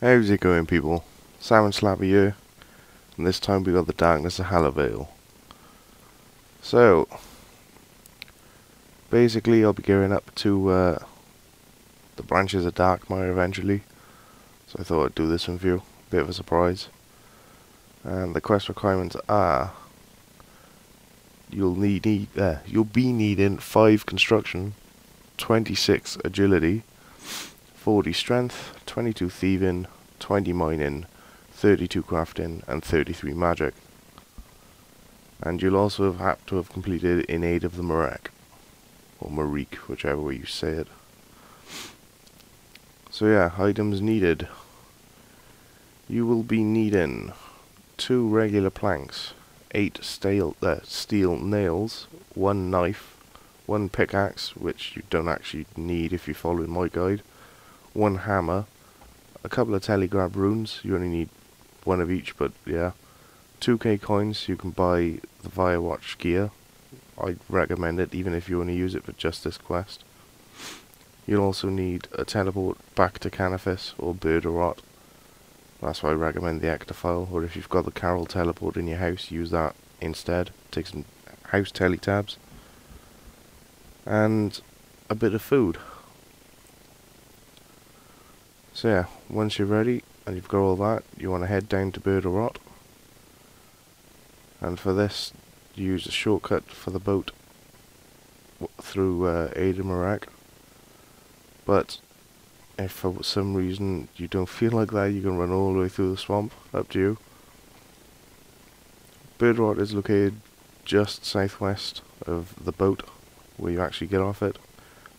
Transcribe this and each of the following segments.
How's it going, people? Salmon here, and this time we got the darkness of Hallowvale. So, basically I'll be going up to the branches of Darkmire eventually, so I thought I'd do this one for you, bit of a surprise. And the quest requirements are, you'll be needing 5 construction, 26 agility, 40 strength, 22 thieving, 20 mining, 32 crafting, and 33 magic. And you'll also have to have completed In Aid of the Marek, or Marik, whichever way you say it. So yeah, items needed. You will be needing 2 regular planks, 8 steel nails, 1 knife, 1 pickaxe, which you don't actually need if you follow my guide, 1 hammer, a couple of telegraph runes, you only need 1 of each, but yeah, 2k coins so you can buy the Firewatch gear. I'd recommend it even if you only use it for just this quest. You'll also need a teleport back to Canifis or Birderot. That's why I recommend the Ectophile, or if you've got the Carol teleport in your house, use that instead. Take some house teletabs. And a bit of food. So yeah, once you're ready and you've got all that, you want to head down to Birderot. And for this, you use a shortcut for the boat through Marak. But if for some reason you don't feel like that, you can run all the way through the swamp, up to you. Birderot is located just southwest of the boat, where you actually get off it.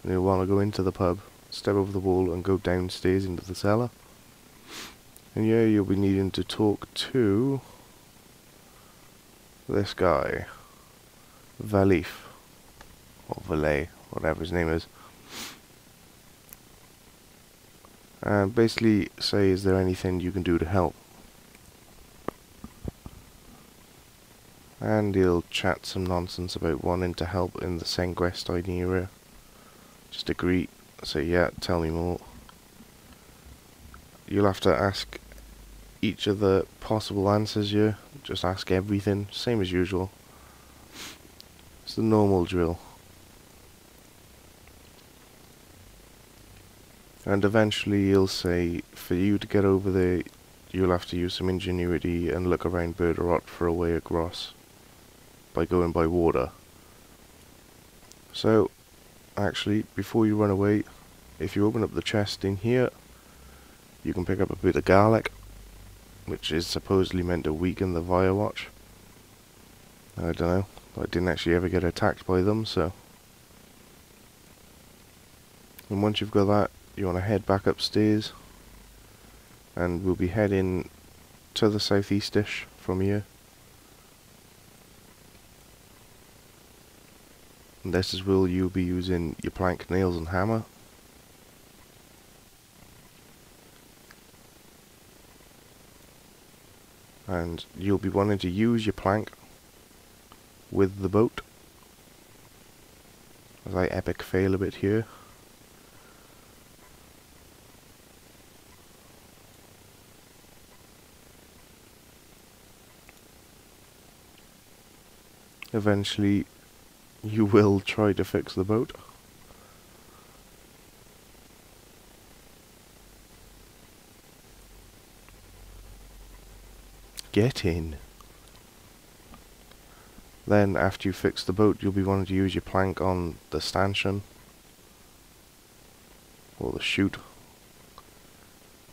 And you'll want to go into the pub, step over the wall and go downstairs into the cellar. And yeah, you'll be needing to talk to this guy, Valif, or Valet, whatever his name is. And basically say, is there anything you can do to help? And he'll chat some nonsense about wanting to help in the Senguestine area. Just agree, say yeah, tell me more. You'll have to ask each of the possible answers here. Just ask everything, same as usual. It's the normal drill. And eventually he'll say, for you to get over there, you'll have to use some ingenuity and look around Birderot for a way across by going by water. So, actually, before you run away, if you open up the chest in here, you can pick up a bit of garlic, which is supposedly meant to weaken the Firewatch. I don't know, I didn't actually ever get attacked by them, so. And once you've got that, you want to head back upstairs, and we'll be heading to the southeast-ish from here. And this is where you'll be using your plank, nails and hammer. And you'll be wanting to use your plank with the boat, as I epic fail a bit here. Eventually, you will try to fix the boat. Get in. Then, after you fix the boat, you'll be wanting to use your plank on the stanchion, or the chute.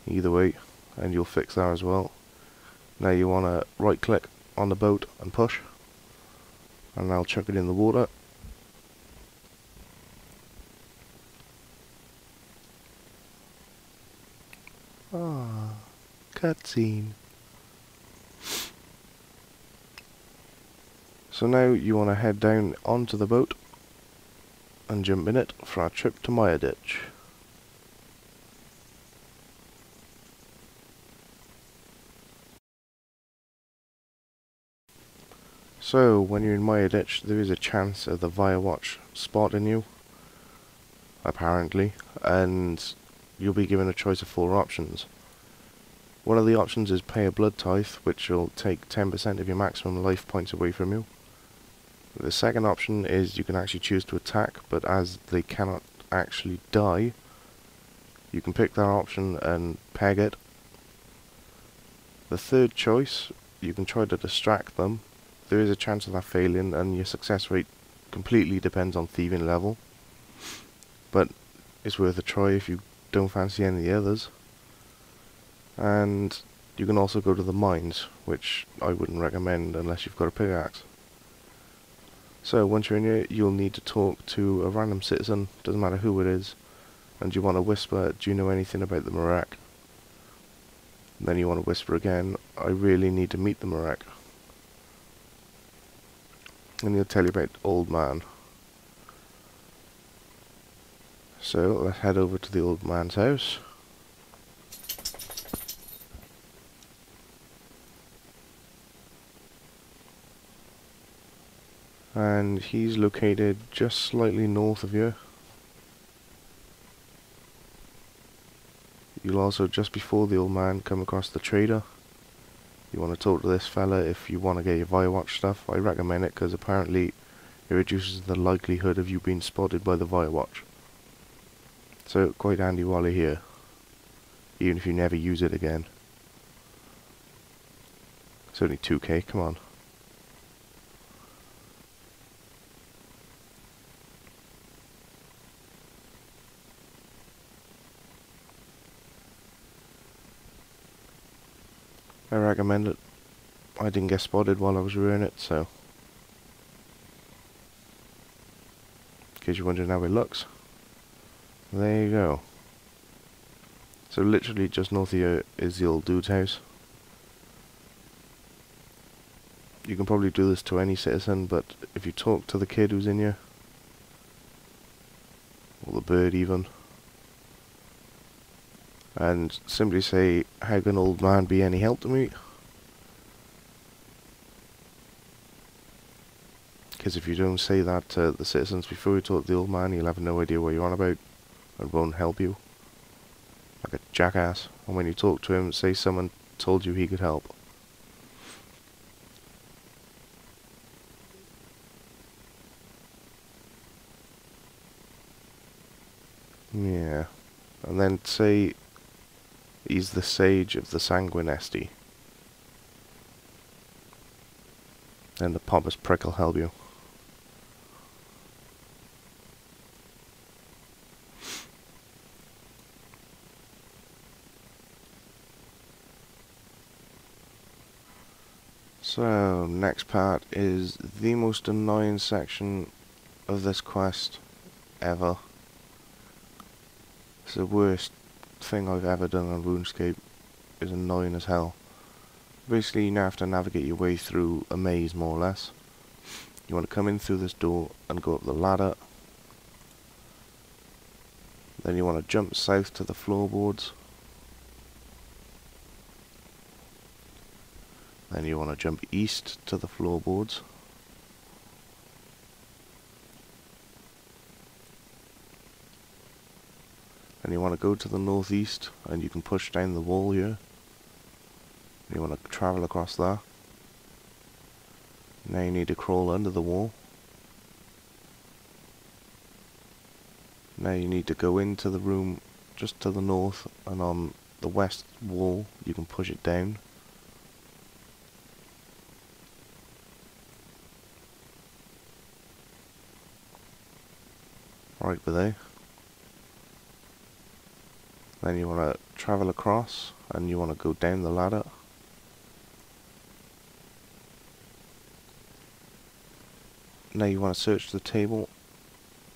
Either way, and you'll fix that as well. Now you want to right click on the boat and push. And I'll chuck it in the water. Ah, cutscene. So now you want to head down onto the boat and jump in it for our trip to Maya Ditch. So, when you're in Maya Ditch, there is a chance of the Firewatch spotting you, apparently, and you'll be given a choice of 4 options. One of the options is pay a blood tithe, which will take 10% of your maximum life points away from you. The second option is you can actually choose to attack, but as they cannot actually die, you can pick that option and peg it. The third choice, you can try to distract them. There is a chance of that failing, and your success rate completely depends on thieving level. But it's worth a try if you don't fancy any of the others. And you can also go to the mines, which I wouldn't recommend unless you've got a pickaxe. So once you're in here, you'll need to talk to a random citizen, doesn't matter who it is, and you want to whisper, do you know anything about the Marek? Then you want to whisper again, I really need to meet the Marek. And he'll tell you about Old Man. So let's head over to the old man's house. And he's located just slightly north of you. You'll also, just before the old man, come across the trader. You want to talk to this fella if you want to get your Firewatch stuff. I recommend it because apparently it reduces the likelihood of you being spotted by the Firewatch. So quite handy while you're here, even if you never use it again. It's only 2k, come on. I recommend it. I didn't get spotted while I was rearing it, so in case you're wondering how it looks, there you go. So literally just north of here is the old dude's house. You can probably do this to any citizen, but if you talk to the kid who's in here, or the bird even, and simply say, how can old man be any help to me? Because if you don't say that to the citizens before you talk to the old man, he'll have no idea what you're on about and won't help you. Like a jackass. And when you talk to him, say someone told you he could help. Yeah. And then say he's the sage of the Sanguinesti. Then the pompous prick will help you. So, next part is the most annoying section of this quest ever. It's the worst thing I've ever done on RuneScape. It's annoying as hell. Basically, you now have to navigate your way through a maze, more or less. You want to come in through this door and go up the ladder. Then you want to jump south to the floorboards. Then you want to jump east to the floorboards. And you want to go to the northeast, and you can push down the wall here. You want to travel across that. Now you need to crawl under the wall. Now you need to go into the room just to the north, and on the west wall you can push it down. Right there. Then you want to travel across, and you want to go down the ladder. Now you want to search the table,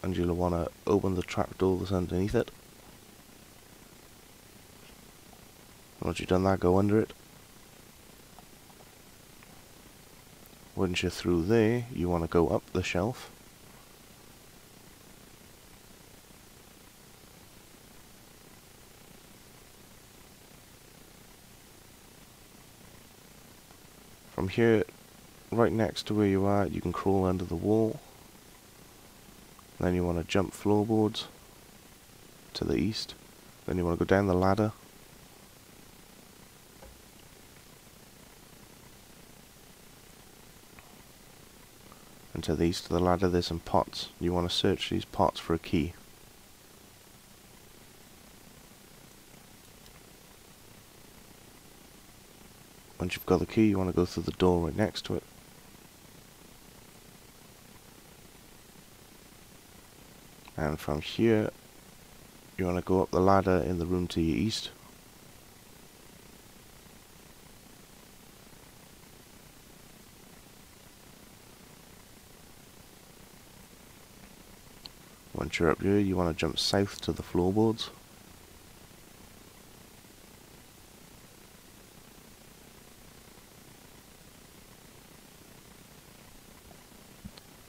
and you'll want to open the trapdoor that's underneath it. Once you've done that, go under it. Once you're through there, you want to go up the shelf. From here, right next to where you are, you can crawl under the wall. Then you want to jump floorboards to the east. Then you want to go down the ladder. And to the east of the ladder there's some pots. You want to search these pots for a key. Once you've got the key, you want to go through the door right next to it. And from here, you want to go up the ladder in the room to your east. Once you're up here, you want to jump south to the floorboards.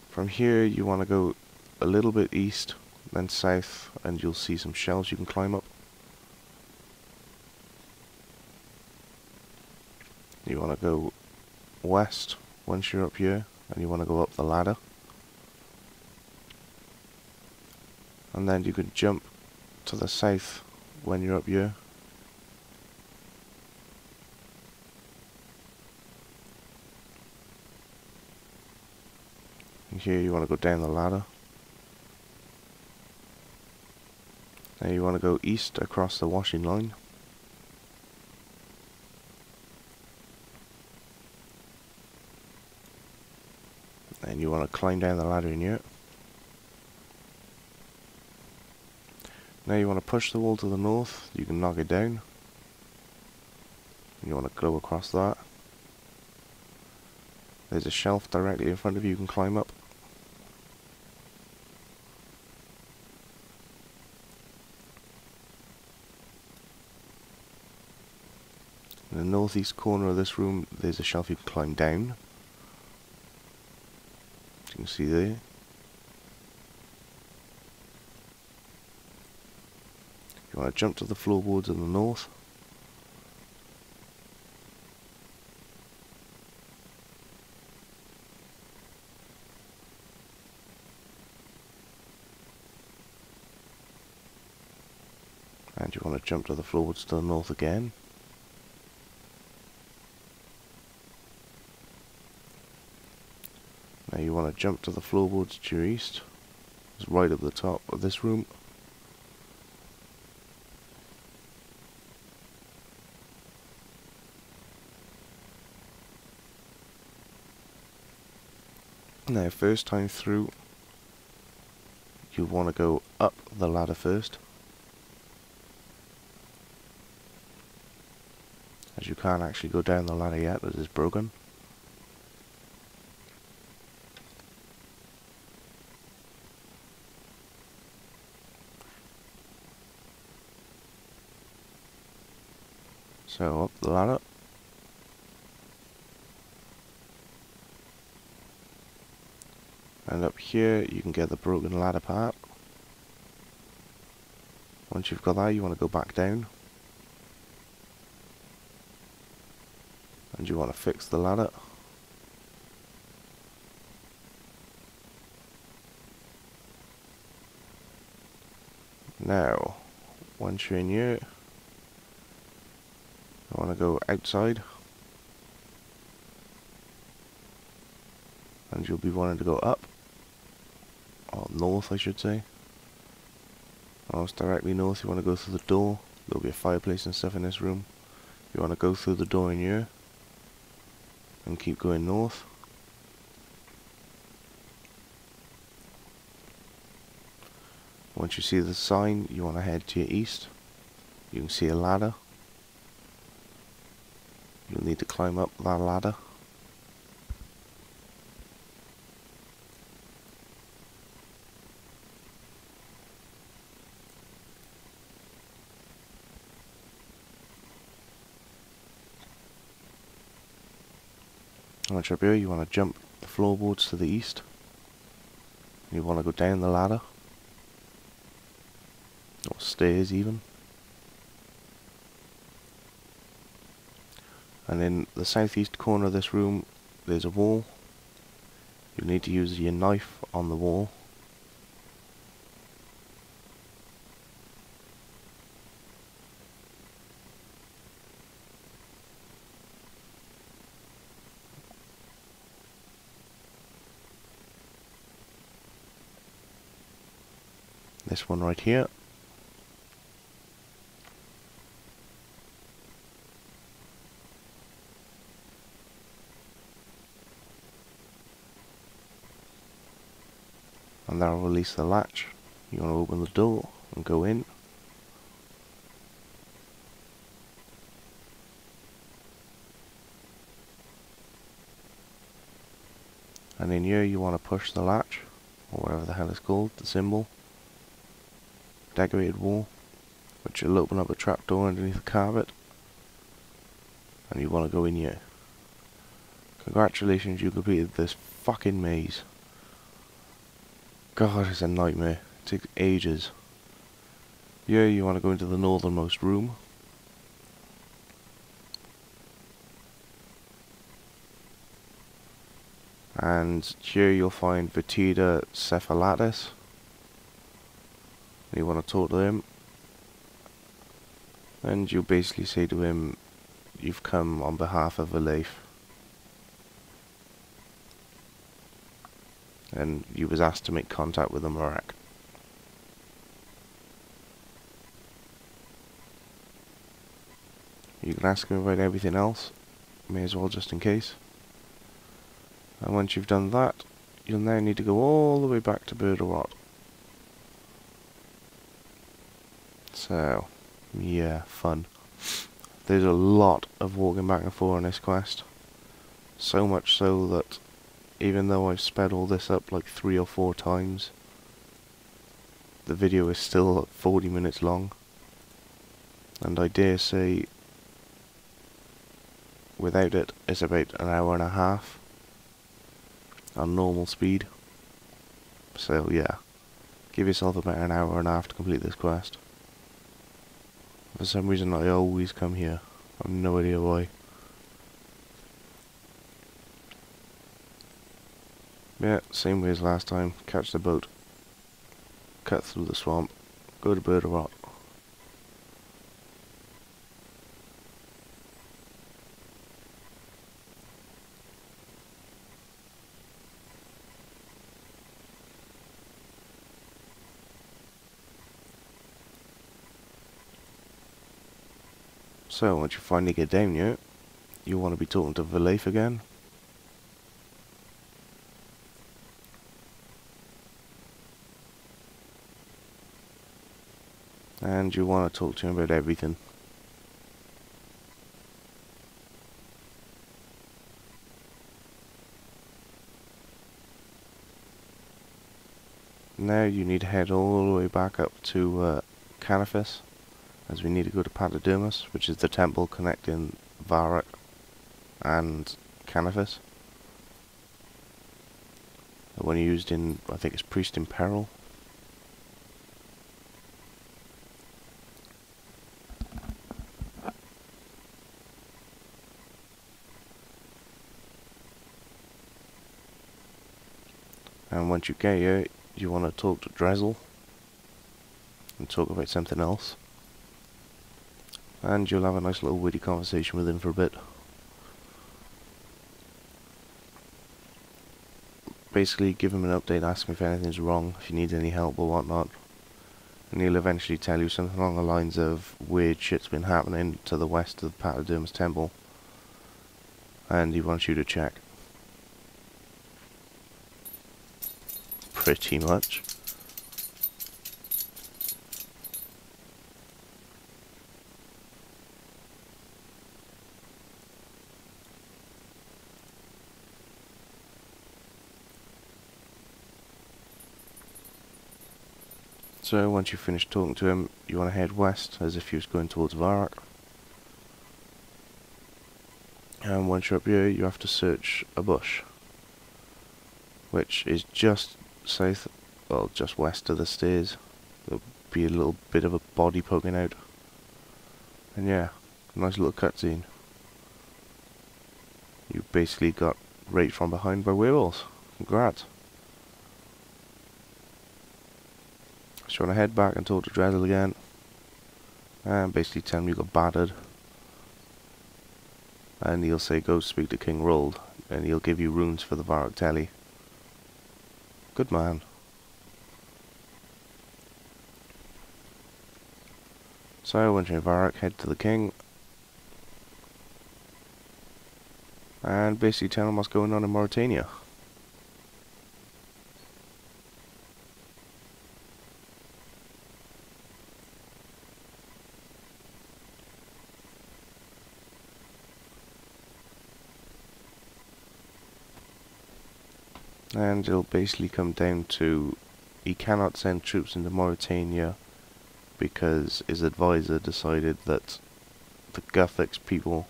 From here, you want to go a little bit east, then south, and you'll see some shelves you can climb up. You want to go west once you're up here, and you want to go up the ladder. And then you can jump to the south when you're up here. And here you want to go down the ladder. Now you want to go east across the washing line. And you want to climb down the ladder in here. Now you want to push the wall to the north. You can knock it down. You want to go across that. There's a shelf directly in front of you can climb up. In the northeast corner of this room, there's a shelf you can climb down. As you can see there. You want to jump to the floorboards in the north. And you want to jump to the floorboards to the north again. Now you want to jump to the floorboards to your east. It's right up the top of this room. Now first time through, you want to go up the ladder first. As you can't actually go down the ladder yet, as it's broken. So up the ladder. And up here you can get the broken ladder part. Once you've got that, you want to go back down. And you want to fix the ladder. Now, once you're in here, I want to go outside. And you'll be wanting to go up. Or north, I should say. Almost directly north, you want to go through the door. There'll be a fireplace and stuff in this room. You want to go through the door in here. And keep going north. Once you see the sign, you want to head to your east. You can see a ladder. You'll need to climb up that ladder. Once you're up here, you want to jump the floorboards to the east. You want to go down the ladder. Or stairs even. And in the southeast corner of this room, there's a wall. You need to use your knife on the wall. This one right here. And that'll release the latch. You want to open the door and go in. And in here you want to push the latch, or whatever the hell it's called, the symbol. Decorated wall, which will open up a trapdoor underneath the carpet. And you want to go in here. Congratulations, you completed this fucking maze. God, it's a nightmare. It takes ages. Here you want to go into the northernmost room. And here you'll find Vitida Cephalatus. You want to talk to him. And you basically say to him, you've come on behalf of a life. And you was asked to make contact with the Murak. You can ask him about everything else. May as well, just in case. And once you've done that, you'll now need to go all the way back to Rot. So, yeah, fun. There's a lot of walking back and forth on this quest. So much so that even though I've sped all this up like 3 or 4 times, the video is still 40 minutes long. And I dare say, without it, it's about an hour and a half on normal speed. So yeah, give yourself about an hour and a half to complete this quest. For some reason I always come here. I have no idea why. Yeah, same way as last time. Catch the boat, cut through the swamp, go to Rot. So once you finally get down here, you want to be talking to Volatile again. And you want to talk to him about everything. Now you need to head all the way back up to Canaphis, as we need to go to Patadermus, which is the temple connecting Varak and Canaphis. The one used in, I think it's Priest in Peril. And once you get here, you want to talk to Drezel and talk about something else. And you'll have a nice little witty conversation with him for a bit. Basically, give him an update, ask him if anything's wrong, if he needs any help or whatnot. And he'll eventually tell you something along the lines of weird shit's been happening to the west of the Patadermus temple. And he wants you to check. Pretty much. So once you've finished talking to him, you want to head west as if you was going towards Varak. And once you're up here, you have to search a bush, which is just south, well, just west of the stairs. There'll be a little bit of a body poking out. And yeah, nice little cutscene. You basically got raped from behind by werewolves. Congrats. So you want to head back and talk to Drezel again. And basically tell him you got battered. And he'll say go speak to King Rold. And he'll give you runes for the Varak Telly. Good man. So once you're in Varrock, head to the king. And basically tell him what's going on in Mauritania. And it'll basically come down to he cannot send troops into Mauritania because his advisor decided that the Gothics people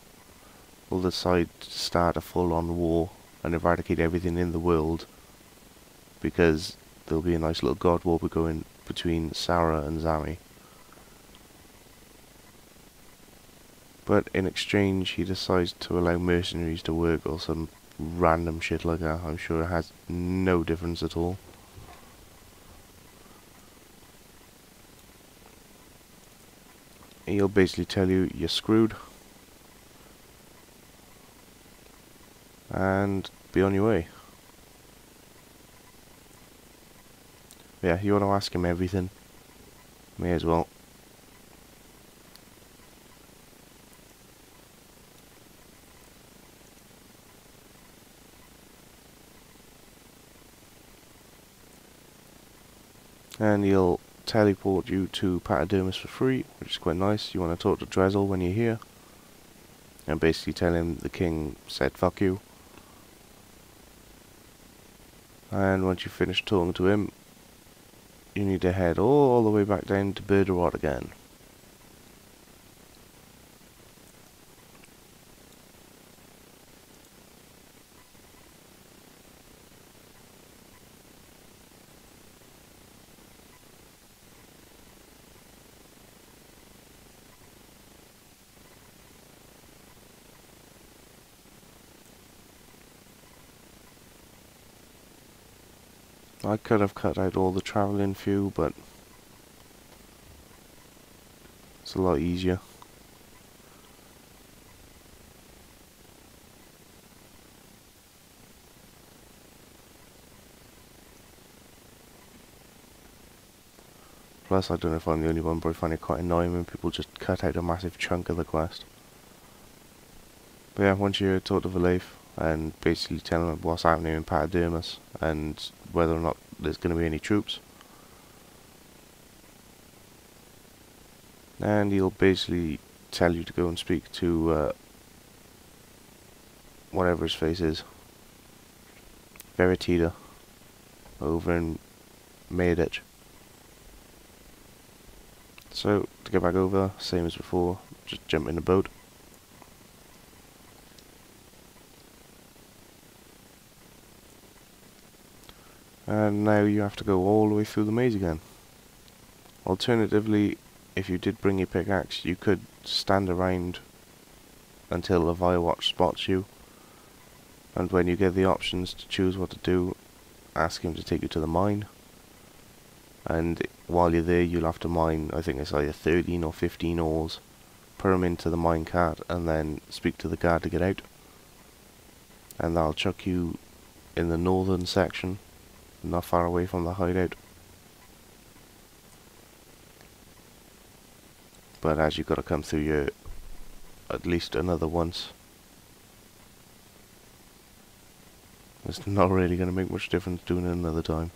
will decide to start a full-on war and eradicate everything in the world, because there'll be a nice little god war going between Sarah and Zami. But in exchange he decides to allow mercenaries to work or some random shit like that. I'm sure it has no difference at all. He'll basically tell you you're screwed and be on your way. Yeah, you want to ask him everything, may as well. And he'll teleport you to Patadermis for free, which is quite nice. You want to talk to Drezel when you're here, and basically tell him the king said fuck you. And once you finish talking to him, you need to head all the way back down to Berderot again. I could have cut out all the travelling few, but it's a lot easier. Plus, I don't know if I'm the only one, but I find it quite annoying when people just cut out a massive chunk of the quest. But yeah, once you talk to Volatile and basically tell him what's happening in Patadermis and whether or not there's going to be any troops, and he'll basically tell you to go and speak to whatever his face is, Veritida, over in Mayditch. So, to get back over, same as before, just jump in the boat. And now you have to go all the way through the maze again. Alternatively, if you did bring your pickaxe, you could stand around until the Firewatch spots you, and when you get the options to choose what to do, ask him to take you to the mine. And while you're there, you'll have to mine, I think it's either 13 or 15 ores, put them into the mine cart, and then speak to the guard to get out. And that'll chuck you in the northern section, not far away from the hideout. But as you've got to come through here at least another once, it's not really going to make much difference doing it another time.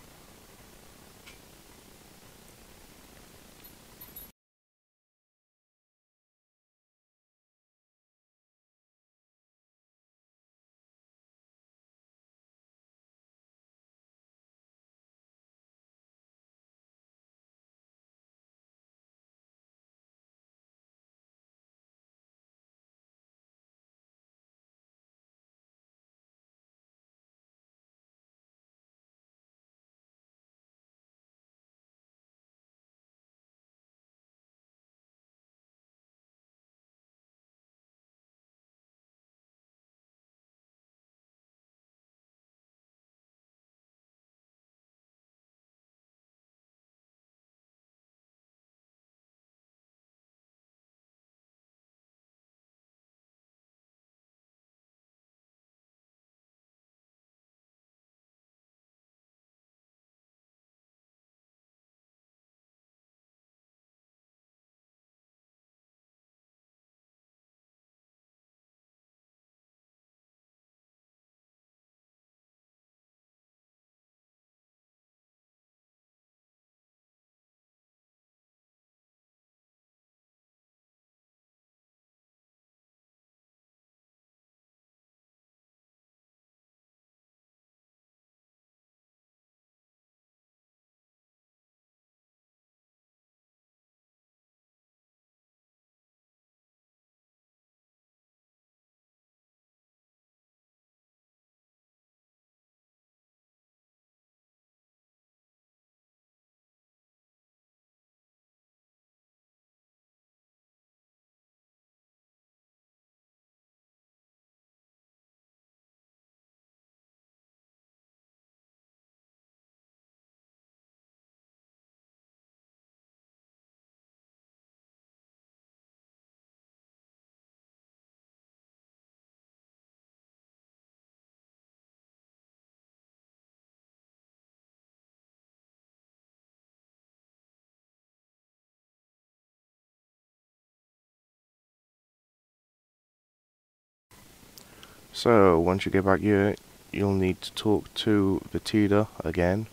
So once you get back here, you'll need to talk to Volatile again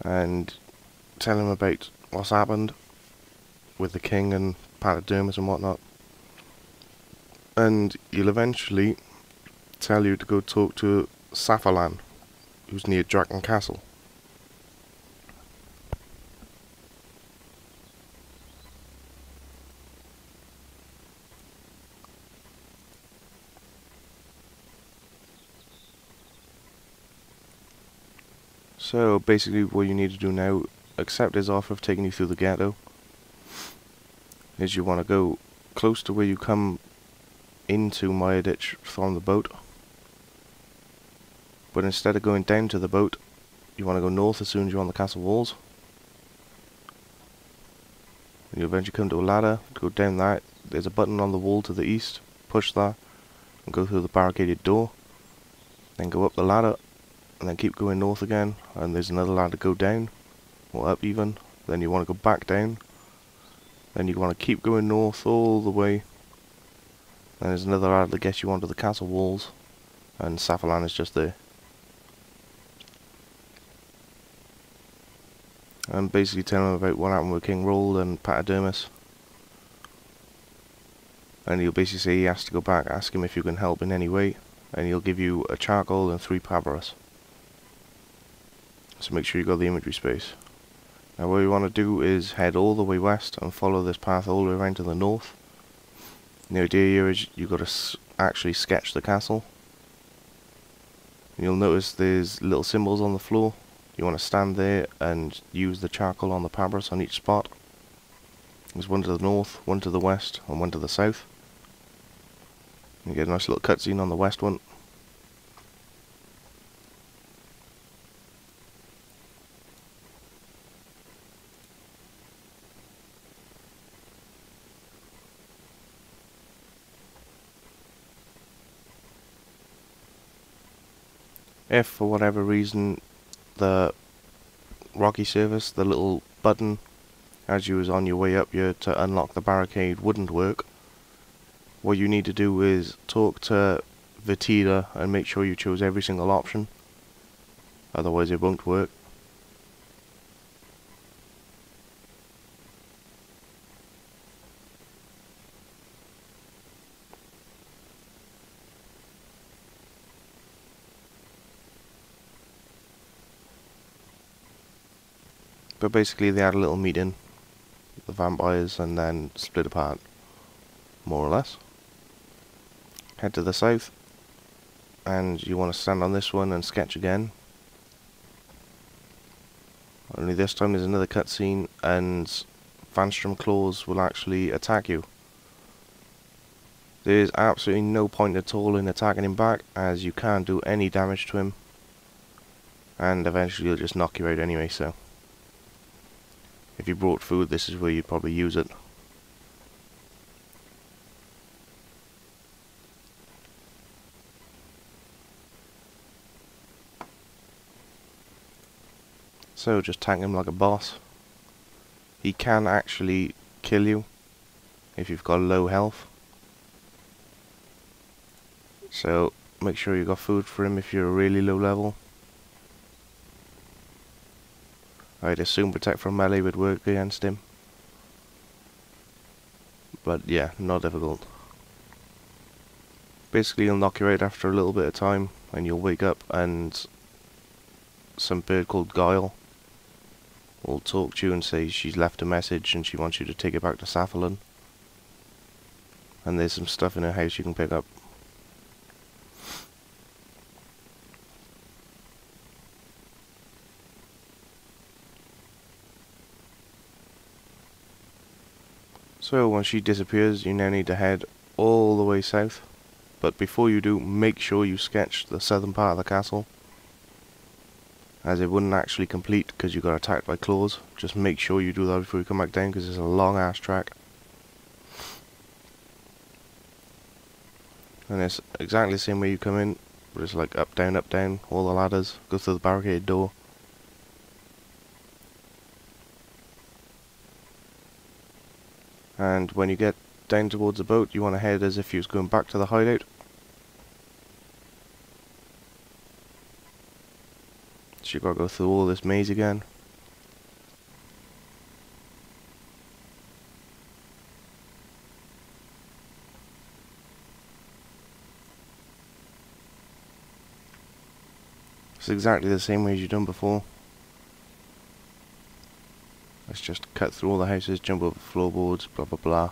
and tell him about what's happened with the king and pachydermis and whatnot. And he'll eventually tell you to go talk to Salmon, who's near Draken Castle. So basically what you need to do now, accept his offer of taking you through the ghetto, is you want to go close to where you come into Ditch from the boat, but instead of going down to the boat, you want to go north as soon as you're on the castle walls. And you eventually come to a ladder, go down that, there's a button on the wall to the east, push that, and go through the barricaded door, then go up the ladder, and then keep going north again, and there's another ladder to go down, or up even, then you want to go back down, then you want to keep going north all the way, then there's another ladder that gets you onto the castle walls, and Salmon is just there. And basically tell him about what happened with King Rold and pachydermis. And he'll basically say he has to go back, ask him if you can help in any way, and he'll give you a charcoal and 3 papyrus. So make sure you got the inventory space. Now what you want to do is head all the way west and follow this path all the way around to the north. The idea here is you've got to actually sketch the castle. You'll notice there's little symbols on the floor. You want to stand there and use the charcoal on the papyrus on each spot. There's one to the north, one to the west, and one to the south. You get a nice little cutscene on the west one. If for whatever reason the rocky surface, the little button as you was on your way up here to unlock the barricade wouldn't work, what you need to do is talk to Volatile and make sure you choose every single option, otherwise it won't work. But basically they had a little meeting, the vampires, and then split apart, more or less. Head to the south, and you want to stand on this one and sketch again. Only this time there's another cutscene, and Vanstrom claws will actually attack you. There's absolutely no point at all in attacking him back, as you can't do any damage to him, and eventually he'll just knock you out anyway, so if you brought food, this is where you'd probably use it. So just tank him like a boss. He can actually kill you if you've got low health. So make sure you got food for him if you're really low level. I'd assume Protect from melee would work against him. But yeah, not difficult. Basically he'll knock you out after a little bit of time, and you'll wake up and some bird called Guile will talk to you and say she's left a message and she wants you to take it back to Salmon. And there's some stuff in her house you can pick up. So once she disappears, you now need to head all the way south. But before you do, make sure you sketch the southern part of the castle, as it wouldn't actually complete because you got attacked by claws. Just make sure you do that before you come back down, because it's a long ass track. And it's exactly the same way you come in, but it's like up, down, all the ladders, go through the barricade door. And when you get down towards the boat, you want to head as if you was going back to the hideout. So you've got to go through all this maze again. It's exactly the same way as you've done before. Let's just cut through all the houses, jump over floorboards, blah blah blah.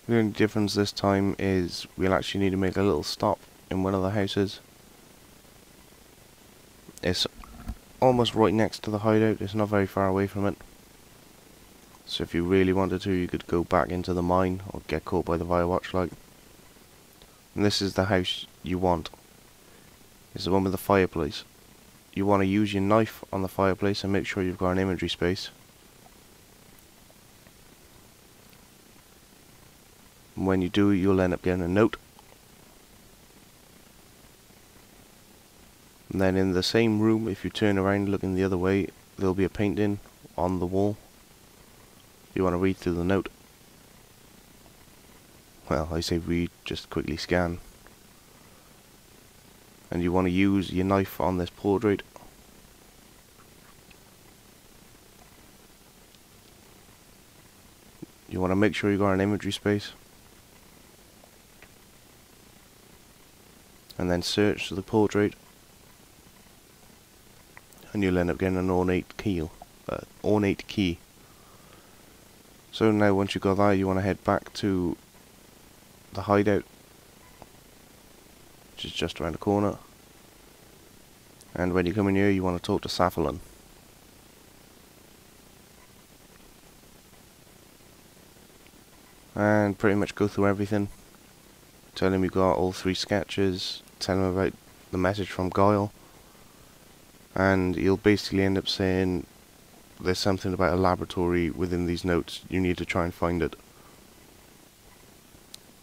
The only difference this time is we'll actually need to make a little stop in one of the houses. It's almost right next to the hideout, it's not very far away from it. So if you really wanted to, you could go back into the mine or get caught by the Firewatch light. And this is the house you want. It's the one with the fireplace. You want to use your knife on the fireplace and make sure you've got an inventory space. And when you do, you'll end up getting a note. And then in the same room, if you turn around looking the other way, there'll be a painting on the wall. You want to read through the note. Well, I say read, just quickly scan. And you want to use your knife on this portrait. You want to make sure you got an inventory space. And then search the portrait. And you'll end up getting an ornate key. So now once you've got that, you want to head back to the hideout, which is just around the corner. And when you come in here, you want to talk to Salmon. And pretty much go through everything. Tell him you got all 3 sketches, tell him about the message from Guile. And you'll basically end up saying there's something about a laboratory within these notes, you need to try and find it.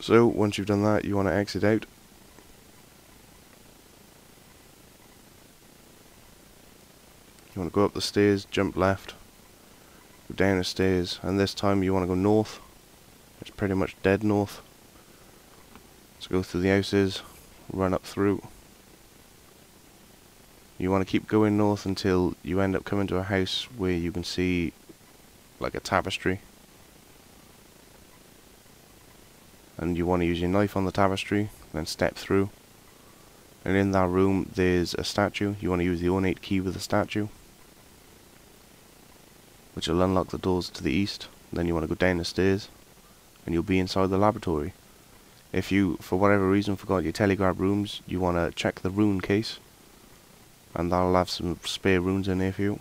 So once you've done that, you want to exit out. You want to go up the stairs, jump left, go down the stairs, and this time you want to go north. It's pretty much dead north. So go through the houses, run up through. You want to keep going north until you end up coming to a house where you can see like a tapestry. And you want to use your knife on the tapestry, then step through. And in that room there's a statue. You want to use the ornate key with the statue, which will unlock the doors to the east. Then you want to go down the stairs and you'll be inside the laboratory. If you, for whatever reason, forgot your telegraph rooms, you want to check the rune case, and that'll have some spare runes in there for you.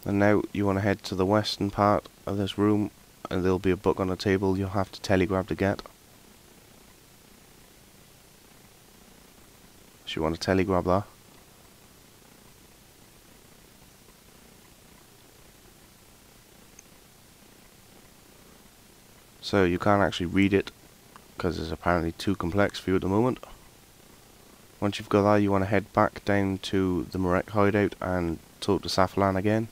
And now you want to head to the western part of this room, and there'll be a book on the table you'll have to telegraph to get. So you want to telegraph that. So you can't actually read it because it's apparently too complex for you at the moment. Once you've got that, you want to head back down to the Marek hideout and talk to Salmon again.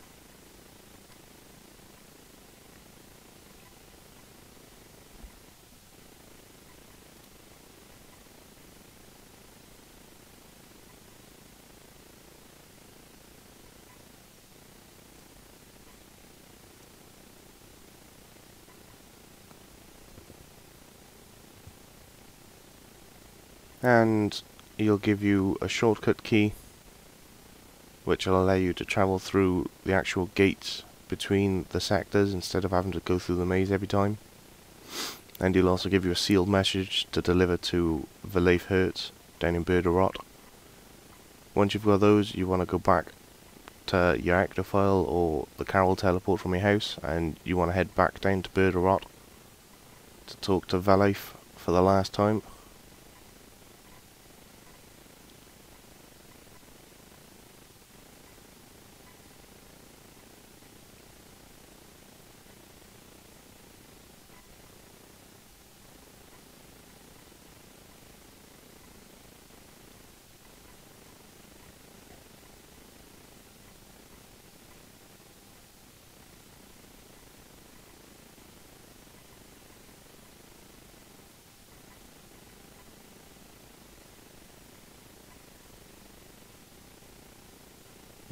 And he'll give you a shortcut key which will allow you to travel through the actual gates between the sectors instead of having to go through the maze every time. And he'll also give you a sealed message to deliver to Volatile down in Rot. Once you've got those, you want to go back your active file or the Carol teleport from your house and you want to head back down to Bird of Rot to talk to Volatile for the last time.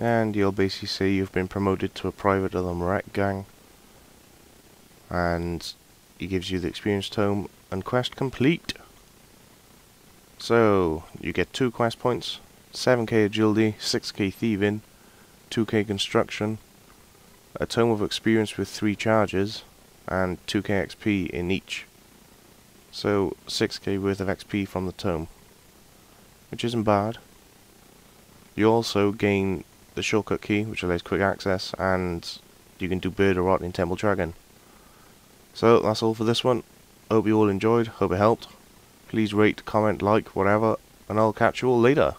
And you'll basically see you've been promoted to a private of the Maret gang, and he gives you the experience tome and quest complete. So you get 2 quest points, 7k agility, 6k thieving, 2k construction, a tome of experience with 3 charges, and 2k XP in each. So 6k worth of XP from the tome, which isn't bad. You also gain the shortcut key, which allows quick access, and you can do Bird of Rot in Temple Dragon. So that's all for this one. Hope you all enjoyed, hope it helped. Please rate, comment, like, whatever, and I'll catch you all later.